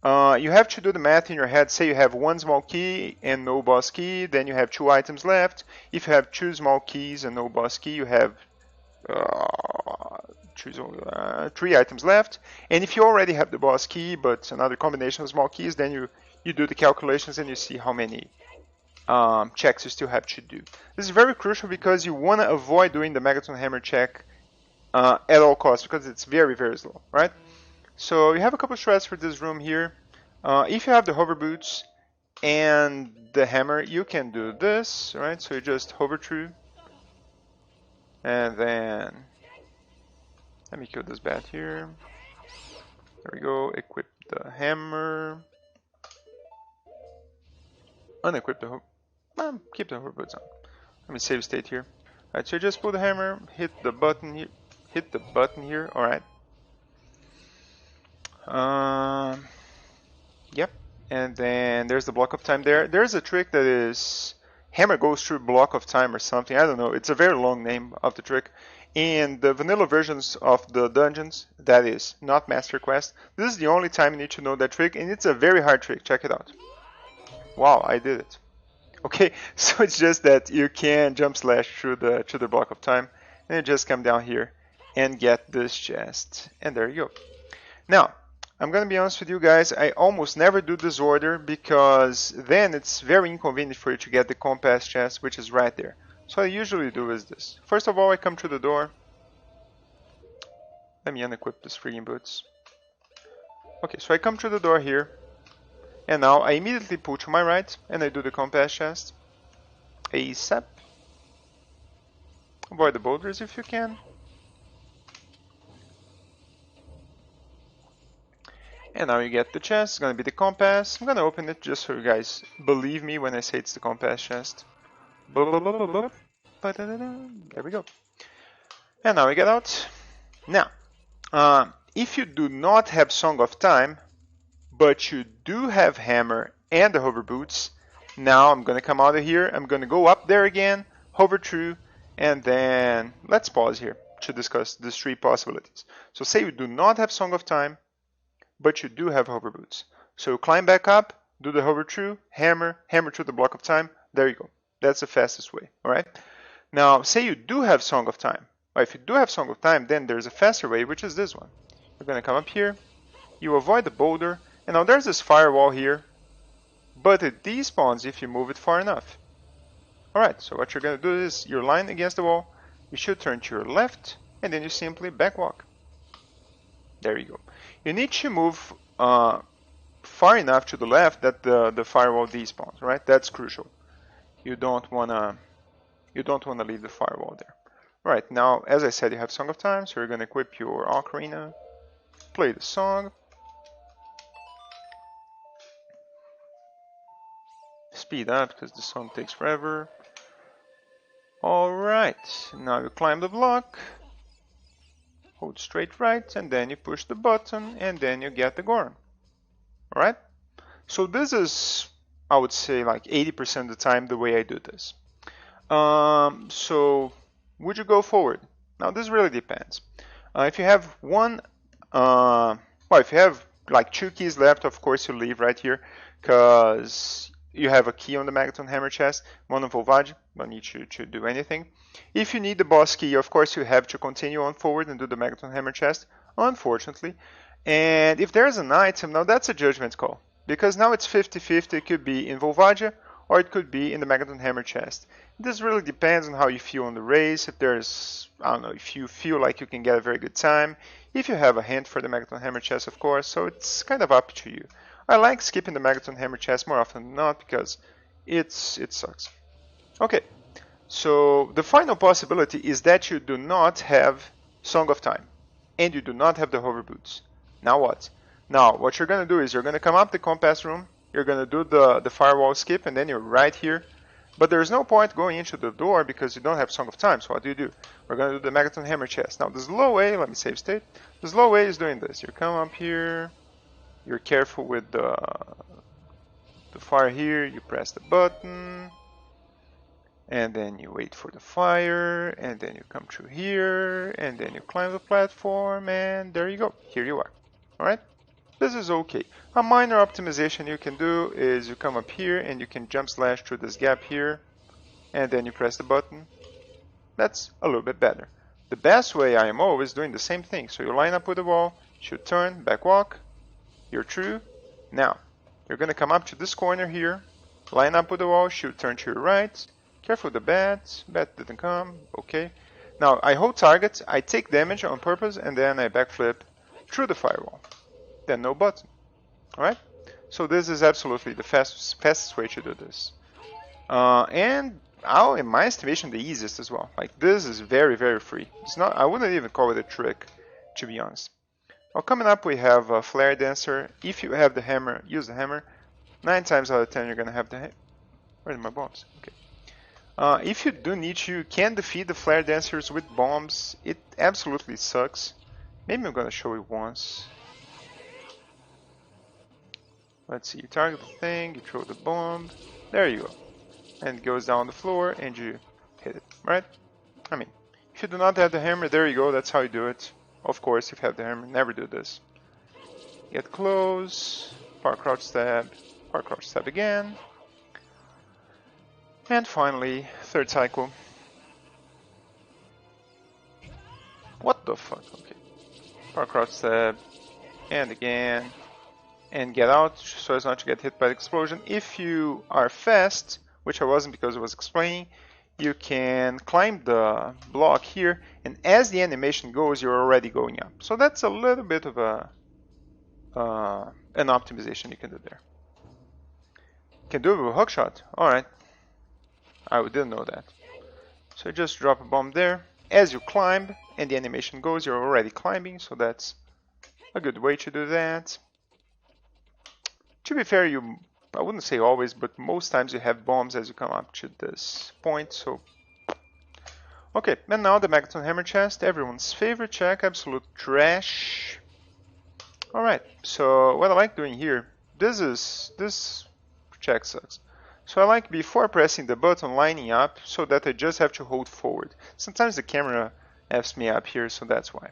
Speaker 1: You have to do the math in your head. Say you have 1 small key and no boss key, then you have 2 items left. If you have 2 small keys and no boss key, you have 3 items left. And if you already have the boss key but another combination of small keys, then you do the calculations and you see how many checks you still have to do. This is very crucial because you want to avoid doing the Megaton hammer check at all costs because it's very, very slow, right? So you have a couple of strats for this room here. If you have the hover boots and the hammer, you can do this, right? So you just hover through, and then let me kill this bat here. There we go. Equip the hammer. Unequip the hover. Keep the hover boots on. Let me save state here. Alright, so you just pull the hammer, hit the button here. Hit the button here. Alright. Yep, and then there's the block of time there. There's a trick that is hammer goes through block of time or something. I don't know. It's a very long name of the trick. In the vanilla versions of the dungeons, that is not Master Quest, this is the only time you need to know that trick, and it's a very hard trick. Check it out. Wow, I did it. Okay, so it's just that you can jump slash through the block of time, and you just come down here and get this chest, and there you go. Now, I'm going to be honest with you guys, I almost never do this order because then it's very inconvenient for you to get the compass chest, which is right there. So I usually do is this. First of all, I come through the door. Let me unequip this freaking boots. Okay, so I come through the door here. And now I immediately pull to my right and I do the compass chest. ASAP. Avoid the boulders if you can. And now you get the chest. It's going to be the compass. I'm going to open it just so you guys believe me when I say it's the compass chest. There we go. And now we get out. Now, if you do not have Song of Time, but you do have hammer and the hover boots, now I'm going to come out of here. I'm going to go up there again, hover through, and then let's pause here to discuss these 3 possibilities. So say you do not have Song of Time, but you do have hover boots. So you climb back up, do the hover through, hammer through the block of time. There you go. That's the fastest way. All right. Now, say you do have Song of Time. But if you do have Song of Time, then there's a faster way, which is this one. You're going to come up here, you avoid the boulder, and now there's this firewall here, but it despawns if you move it far enough. Alright, so what you're going to do is you're lying against the wall, you should turn to your left, and then you simply backwalk. There you go. You need to move far enough to the left that the firewall despawns, right? That's crucial. You don't wanna leave the firewall there. Alright, now as I said, you have Song of Time, so you're gonna equip your ocarina, play the song, speed up because the song takes forever. Alright, now you climb the block, hold straight right, and then you push the button, and then you get the Goron. Alright? So this is, I would say, like 80% of the time the way I do this. So, would you go forward? Now this really depends. If you have if you have like 2 keys left, of course you leave right here, because you have a key on the Megaton Hammer chest, one on Volvagia, don't need you to do anything. If you need the boss key, of course you have to continue on forward and do the Megaton Hammer chest, unfortunately. And if there's an item, now that's a judgment call, because now it's 50-50, it could be in Volvagia, or it could be in the Megaton Hammer chest. This really depends on how you feel on the race, if there's, I don't know, if you feel like you can get a very good time, if you have a hint for the Megaton Hammer chest, of course, so it's kind of up to you. I like skipping the Megaton Hammer chest more often than not because it sucks. Okay, so the final possibility is that you do not have Song of Time and you do not have the hover boots. Now what? Now what you're going to do is you're going to come up the compass room, you're going to do the firewall skip, and then you're right here. But there's no point going into the door because you don't have Song of Time, so what do? We're going to do the Megaton Hammer chest. Now the slow way, let me save state, the slow way is doing this. You come up here, you're careful with the fire here, you press the button, and then you wait for the fire, and then you come through here, and then you climb the platform, and there you go, here you are. Alright? This is okay. A minor optimization you can do is you come up here and you can jump slash through this gap here, and then you press the button. That's a little bit better. The best way I am always doing the same thing. So you line up with the wall, should turn, back walk, you're true. Now, you're going to come up to this corner here, line up with the wall, should turn to your right, careful with the bat didn't come, okay. Now, I hold target, I take damage on purpose, and then I backflip through the firewall. Then no button. Alright? So this is absolutely the fastest way to do this. And in my estimation, the easiest as well. Like, this is very, very free. It's not, I wouldn't even call it a trick, to be honest. Well, coming up we have a Flare Dancer. If you have the hammer, use the hammer. 9 times out of 10 you're gonna have the where's my bombs? Okay. If you do need to, you can defeat the Flare Dancers with bombs. It absolutely sucks. Maybe I'm gonna show you once. Let's see, you target the thing, you throw the bomb, there you go. And it goes down the floor and you hit it, right? I mean, if you do not have the hammer, there you go, that's how you do it. Of course, if you have the hammer, never do this. Get close, power crouch stab again. And finally, third cycle. What the fuck? Okay. Power crouch stab, and again. And get out so as not to get hit by the explosion. If you are fast, which I wasn't because I was explaining, you can climb the block here, and as the animation goes, you're already going up. So that's a little bit of an optimization you can do there. Can do it with a hookshot. Alright. I didn't know that. So just drop a bomb there. As you climb and the animation goes, you're already climbing, so that's a good way to do that. To be fair, I wouldn't say always, but most times you have bombs as you come up to this point, so... Okay, and now the Megaton Hammer chest, everyone's favorite check, absolute trash. Alright, so what I like doing here, this check sucks. So I like before pressing the button lining up so that I just have to hold forward. Sometimes the camera F's me up here, so that's why.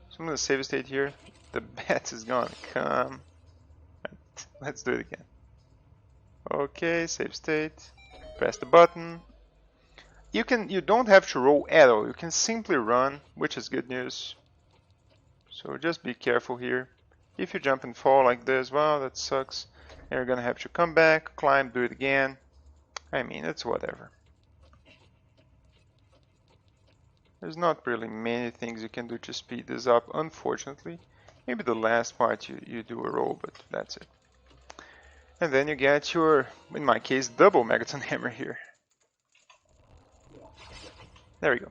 Speaker 1: So I'm going to save a state here. The bat is gonna come. Let's do it again. Okay, save state. Press the button. you don't have to roll at all. You can simply run, which is good news. So just be careful here. If you jump and fall like this, well, that sucks. And you're gonna have to come back, climb, do it again. I mean, it's whatever. There's not really many things you can do to speed this up, unfortunately. Maybe the last part you do a roll, but that's it. And then you get your, in my case, double Megaton Hammer here. There we go.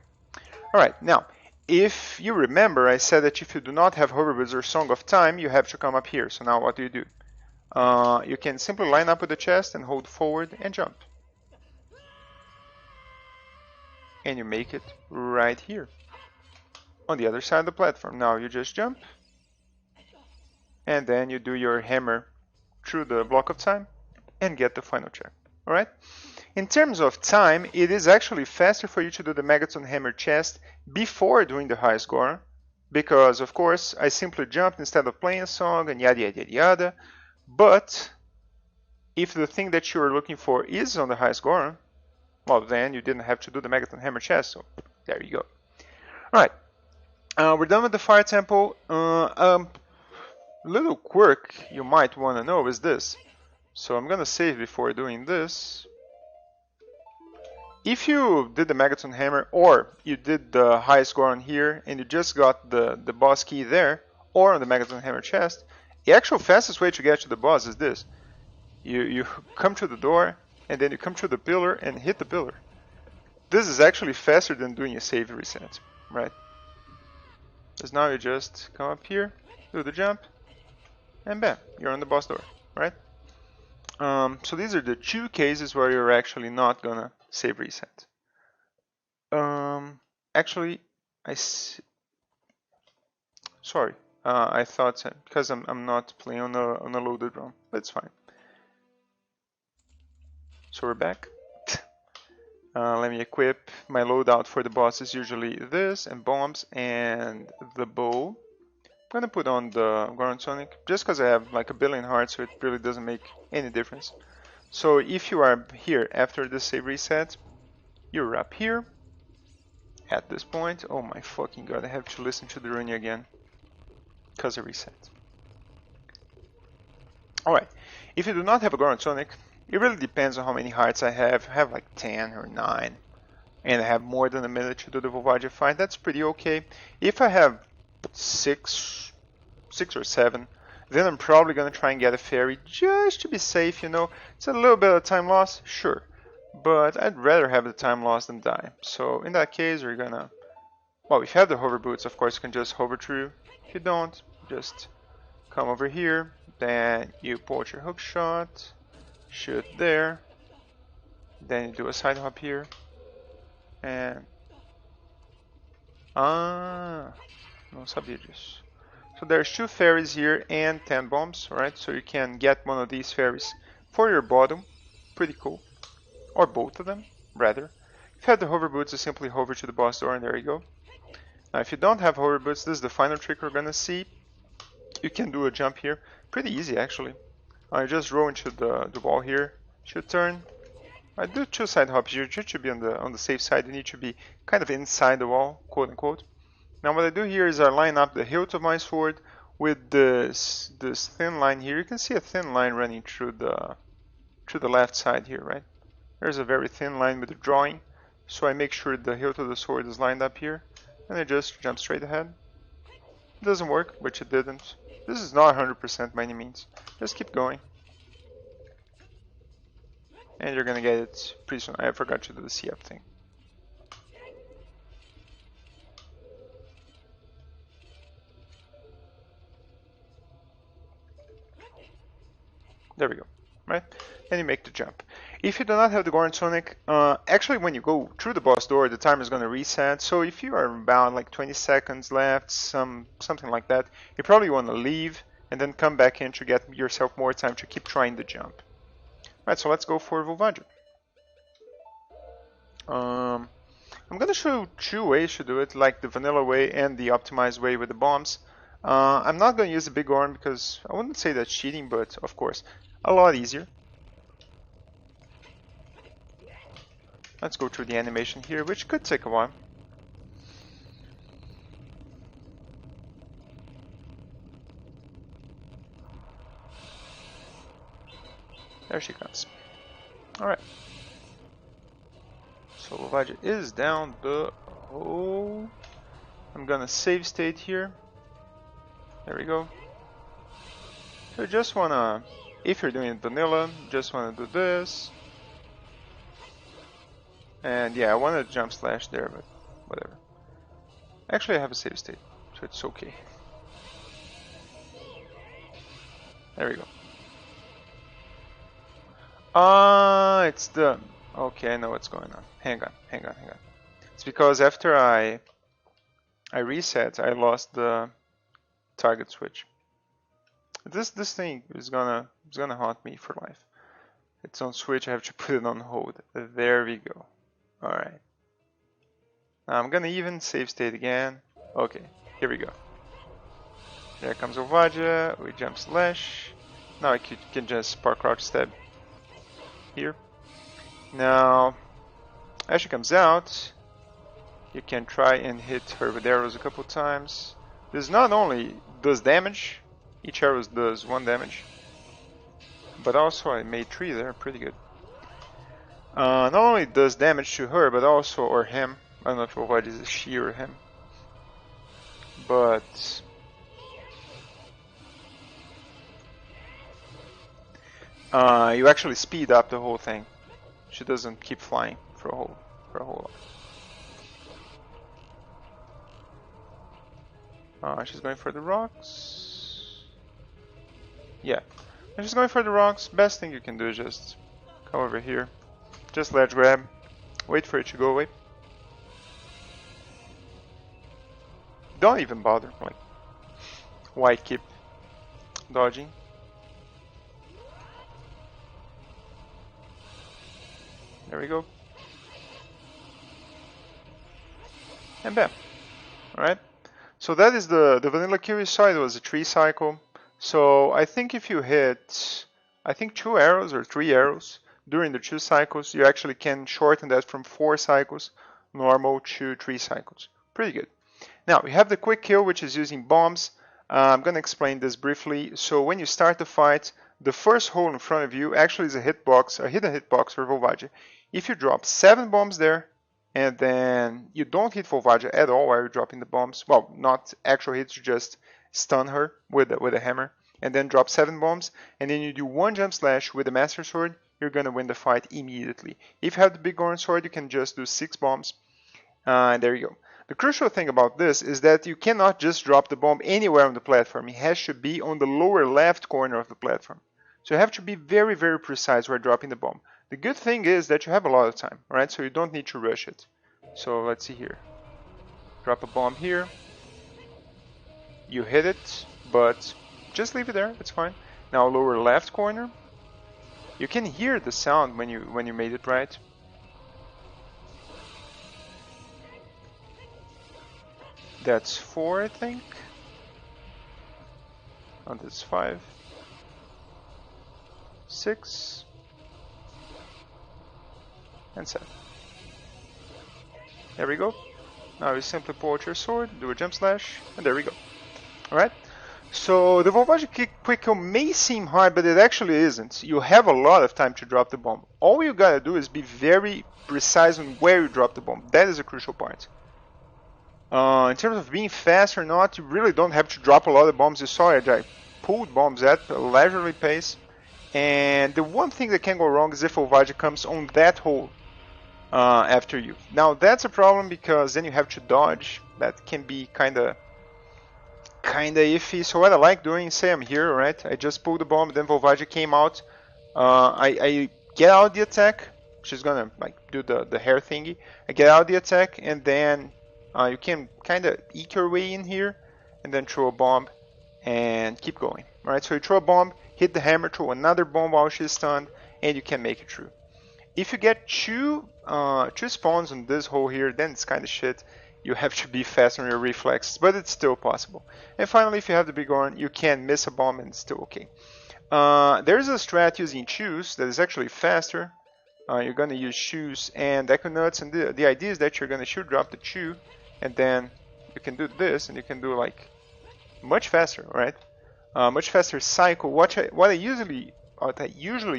Speaker 1: Alright, now, if you remember, I said that if you do not have Hover Boots or Song of Time, you have to come up here. So now what do? You can simply line up with the chest and hold forward and jump. And you make it right here on the other side of the platform. Now you just jump and then you do your hammer through the block of time and get the final check. Alright? In terms of time, it is actually faster for you to do the Megaton Hammer chest before doing the high score, because of course I simply jumped instead of playing a song and yada yada yada. But if the thing that you are looking for is on the high score, well, then you didn't have to do the Megaton Hammer chest, so there you go. Alright, we're done with the Fire Temple. Little quirk you might want to know is this. So I'm gonna save before doing this. If you did the Megaton Hammer, or you did the high score on here, and you just got the boss key there, or on the Megaton Hammer chest, the actual fastest way to get to the boss is this. You come to the door, and then you come to the pillar and hit the pillar. This is actually faster than doing a save reset, right? Because now you just come up here, do the jump, and bam, you're on the boss door, right? So these are the two cases where you're actually not gonna save reset. Actually, sorry, I thought because I'm not playing on a loaded ROM, but it's fine. So we're back. Let me equip my loadout for the boss is usually this and bombs and the bow. I'm gonna put on the Goron Sonic just because I have like 1 billion hearts, so it really doesn't make any difference. So if you are here after the save reset, you're up here at this point. Oh my fucking god, I have to listen to the rune again because I reset. Alright, if you do not have a Goron Sonic, it really depends on how many hearts I have. I have like 10 or 9, and I have more than a minute to do the Volvagia fight. That's pretty okay. If I have 6 or 7, then I'm probably gonna try and get a fairy just to be safe, you know. It's a little bit of time loss, sure, but I'd rather have the time loss than die. So in that case, we're gonna, well, if you have the hover boots, of course you can just hover through. If you don't, just come over here, then you pull your hook shot, shoot there, then you do a side hop here, and não sabia disso. So there's 2 fairies here and 10 bombs, right? So you can get one of these fairies for your bottom. Pretty cool. Or both of them, rather. If you have the hover boots, you simply hover to the boss door and there you go. Now if you don't have hover boots, this is the final trick we're gonna see. You can do a jump here. Pretty easy actually. I just roll into the wall here. Should turn. I do 2 side hops. You should be on the safe side. You need to be kind of inside the wall, quote unquote. Now what I do here is I line up the hilt of my sword with this thin line here. You can see a thin line running through the left side here, right? There's a very thin line with the drawing, so I make sure the hilt of the sword is lined up here, and I just jump straight ahead. It doesn't work, which it didn't. This is not 100% by any means. Just keep going. And you're gonna get it pretty soon. I forgot to do the CF thing. There we go, right? And you make the jump. If you do not have the Goron Sonic, actually when you go through the boss door, the timer is going to reset. So if you are about like 20 seconds left, something like that, you probably want to leave and then come back in to get yourself more time to keep trying the jump. Right, so let's go for Volvagia. I'm going to show 2 ways to do it, like the vanilla way and the optimized way with the bombs. I'm not going to use the big Goron because I wouldn't say that's cheating, but of course, a lot easier. Let's go through the animation here, which could take a while. There she comes. Alright. So Volvagia is down the hole. I'm gonna save state here. There we go. So you just wanna, if you're doing it vanilla, just wanna do this. And yeah, I wanna jump slash there, but whatever. Actually, I have a save state, so it's okay. There we go. It's the... Okay, I know what's going on. Hang on. It's because after I reset, I lost the target switch. This thing is gonna haunt me for life. It's on switch, I have to put it on hold. There we go. Alright. Now I'm gonna even save state again. Okay, here we go. There comes Volvagia, we jump slash. Now I can just park crouch stab here. Now, as she comes out, you can try and hit her with arrows a couple times. This not only does damage, each arrow does 1 damage, but also I made 3 there, pretty good. Not only does damage to her, but also, or him, I don't know if Volvagia is a she or him, but you actually speed up the whole thing. She doesn't keep flying for a whole lot. She's going for the rocks. Yeah, and she's going for the rocks. Best thing you can do is just come over here, just ledge grab, wait for it to go away. Don't even bother. Like, why keep dodging? There we go. And bam. Alright. So that is the vanilla kill. You saw it was a 3 cycle. So I think if you hit, I think 2 arrows or 3 arrows during the 2 cycles, you actually can shorten that from 4 cycles normal to 3 cycles. Pretty good. Now we have the quick kill, which is using bombs. I'm going to explain this briefly. So when you start the fight, the first hole in front of you actually is a hitbox, a hidden hitbox for Volvagia. If you drop 7 bombs there, and then you don't hit Volvagia at all while you're dropping the bombs, well, not actual hits, you just stun her with a hammer, and then drop 7 bombs, and then you do 1 jump slash with a Master Sword, you're gonna win the fight immediately. If you have the big orange sword, you can just do 6 bombs, and there you go. The crucial thing about this is that you cannot just drop the bomb anywhere on the platform. It has to be on the lower left corner of the platform. So you have to be very, very precise while dropping the bomb. The good thing is that you have a lot of time, right? So you don't need to rush it. So let's see here. Drop a bomb here. You hit it, but just leave it there. It's fine. Now lower left corner. You can hear the sound when you made it right. That's 4, I think. And that's 5, 6. And 7. There we go. Now you simply pull out your sword, do a jump slash, and there we go. Alright? So the Volvagia quick kill may seem hard, but it actually isn't. You have a lot of time to drop the bomb. All you gotta do is be very precise on where you drop the bomb. That is a crucial part. In terms of being fast or not, you really don't have to drop a lot of bombs. You saw it, I pulled bombs at a leisurely pace. And the one thing that can go wrong is if Volvagia comes on that hole after you. Now that's a problem because then you have to dodge. That can be kinda iffy. So what I like doing, say I'm here, right? I just pulled the bomb, then Volvagia came out. I get out the attack. She's gonna like do the hair thingy. I get out the attack, and then you can kinda eke your way in here, and then throw a bomb and keep going. Alright, so you throw a bomb, hit the hammer, throw another bomb while she's stunned, and you can make it through. If you get two spawns on this hole here, then it's kind of shit. You have to be fast on your reflexes, but it's still possible. And finally, if you have the big horn, you can miss a bomb and it's still okay. There's a strat using choose that is actually faster. you're going to use shoes and equinox, and the idea is that you're going to shoe drop the shoe, and then you can do this, and you can do like much faster, right? Much faster cycle. What I usually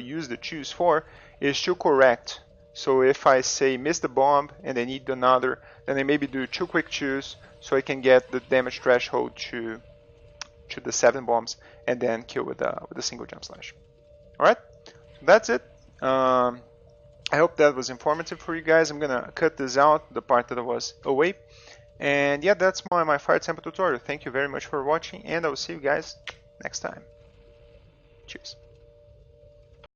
Speaker 1: use the shoes for is to correct. So if I say miss the bomb and I need another, then I maybe do 2 quick chews so I can get the damage threshold to the 7 bombs and then kill with a single jump slash. Alright, that's it. I hope that was informative for you guys. I'm gonna cut this out, the part that I was away. And yeah, that's my fire tempo tutorial. Thank you very much for watching, and I will see you guys next time. Cheers.